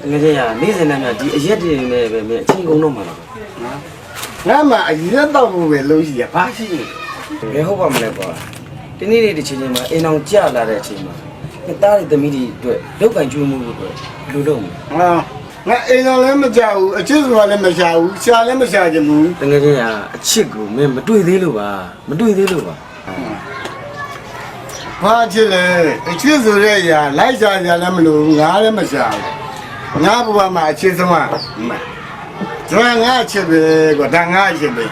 ငယ်ချင်းရနေ့စဉ်နဲ့များဒီအရက်တွေနဲ့ပဲမင်းအချင်းကုန်တော့မှာလားငါမှအရက်တော့ဘူးပဲလို့ရှိရဘာရှိနေ ဘယ်ဟုတ်ပါမလဲကွာဒီနေ့နေ့တစ်ချိန်ချင်းမှာအိမ်အောင်ကြလာတဲ့အချိန်မှာတားတဲ့သမီးတွေအတွက်လောက်ကန်ကျွေးမှုအတွက်လူလုံးငါအိမ်တော်လည်းမကြောက်ဘူးအချစ်ဆိုတာလည်းမရှာဘူးရှာလည်းမရှာချင်ဘူး တကယ်ချင်းကအချစ်ကိုမင်းမတွေ့သေးလို့ပါမတွေ့သေးလို့ပါဘာချစ်လဲအချစ်ဆိုတဲ့အရာလိုက်ရှာကြလည်းမလို့ငါလည်းမရှာဘူးငါဘဝမှာအချစ်ဆုံးကကျွန်တော်ငါအချစ်ပဲကွာဒါငါအချစ်ပဲ